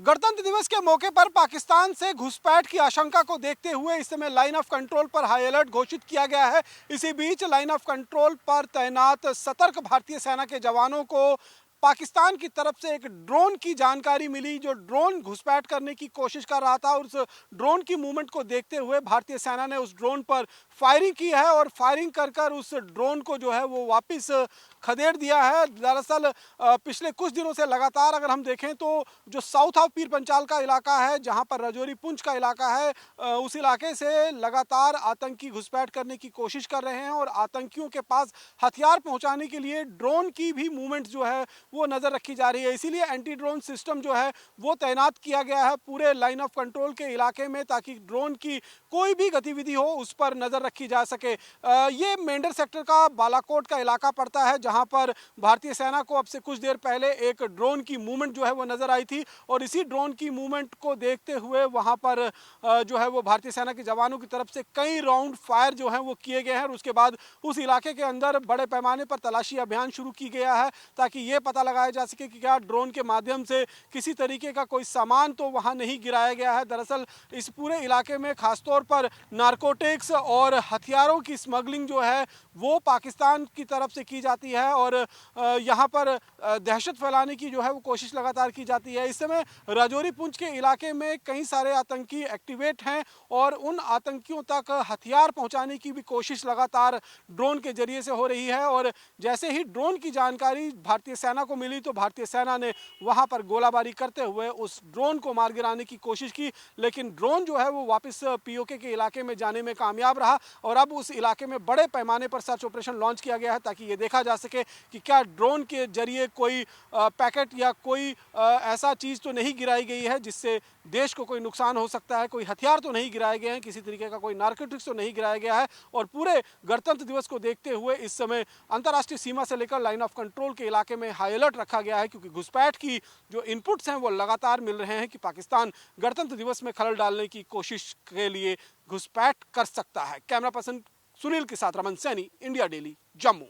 गणतंत्र दिवस के मौके पर पाकिस्तान से घुसपैठ की आशंका को देखते हुए इस समय लाइन ऑफ कंट्रोल पर हाई अलर्ट घोषित किया गया है। इसी बीच लाइन ऑफ कंट्रोल पर तैनात सतर्क भारतीय सेना के जवानों को पाकिस्तान की तरफ से एक ड्रोन की जानकारी मिली, जो ड्रोन घुसपैठ करने की कोशिश कर रहा था। और उस ड्रोन की मूवमेंट को देखते हुए भारतीय सेना ने उस ड्रोन पर फायरिंग की है और फायरिंग कर उस ड्रोन को जो है वो वापस खदेड़ दिया है। दरअसल पिछले कुछ दिनों से लगातार अगर हम देखें तो जो साउथ ऑफ पीर पंचाल का इलाका है, जहां पर राजौरी पुंछ का इलाका है, उस इलाके से लगातार आतंकी घुसपैठ करने की कोशिश कर रहे हैं और आतंकियों के पास हथियार पहुंचाने के लिए ड्रोन की भी मूवमेंट जो है वो नजर रखी जा रही है। इसीलिए एंटी ड्रोन सिस्टम जो है वो तैनात किया गया है पूरे लाइन ऑफ कंट्रोल के इलाके में, ताकि ड्रोन की कोई भी गतिविधि हो उस पर नजर रखी जा सके। ये मेंढर सेक्टर का बालाकोट का इलाका पड़ता है, जहां पर भारतीय सेना को अब से कुछ देर पहले एक ड्रोन की मूवमेंट जो है वो नजर आई थी और इसी ड्रोन की मूवमेंट को देखते हुए वहां पर जो है वो भारतीय सेना के जवानों की तरफ से कई राउंड फायर जो है वो किए गए हैं। और उसके बाद उस इलाके के अंदर बड़े पैमाने पर तलाशी अभियान शुरू की गया है, ताकि ये पता लगाया जा सके कि क्या ड्रोन के माध्यम से किसी तरीके का कोई सामान तो वहां नहीं गिराया गया है। दरअसल इस पूरे इलाके में खासतौर पर नारकोटिक्स और हथियारों की स्मगलिंग जो है वो पाकिस्तान की तरफ से की जाती है और यहाँ पर दहशत फैलाने की जो है वो कोशिश लगातार की जाती है। इस समय राजौरी पुंछ के इलाके में कई सारे आतंकी एक्टिवेट हैं और उन आतंकियों तक हथियार पहुंचाने की भी कोशिश लगातार ड्रोन के जरिए से हो रही है। और जैसे ही ड्रोन की जानकारी भारतीय सेना को मिली तो भारतीय सेना ने वहां पर गोलाबारी करते हुए उस ड्रोन को मार गिराने की कोशिश की, लेकिन ड्रोन जो है वो वापस पीओके के इलाके में जाने में कामयाब रहा। और अब उस इलाके में बड़े पैमाने पर सर्च ऑपरेशन लॉन्च किया गया है, ताकि ये देखा जा सके कि क्या ड्रोन के जरिए कोई पैकेट या कोई ऐसा चीज़ तो नहीं गिराई गई है जिससे देश को कोई नुकसान हो सकता है, कोई हथियार तो नहीं गिराए गए हैं, किसी तरीके का कोई नारकोटिक्स तो नहीं गिराया गया है। और पूरे गणतंत्र दिवस को देखते हुए इस समय अंतर्राष्ट्रीय सीमा से लेकर लाइन ऑफ कंट्रोल के इलाके में हाई अलर्ट रखा गया है, क्योंकि घुसपैठ की जो इनपुट्स हैं वो लगातार मिल रहे हैं कि पाकिस्तान गणतंत्र दिवस में खलल डालने की कोशिश के लिए घुसपैठ कर सकता है। कैमरा पर्सन सुनील के साथ रमन सैनी, इंडिया डेली, जम्मू।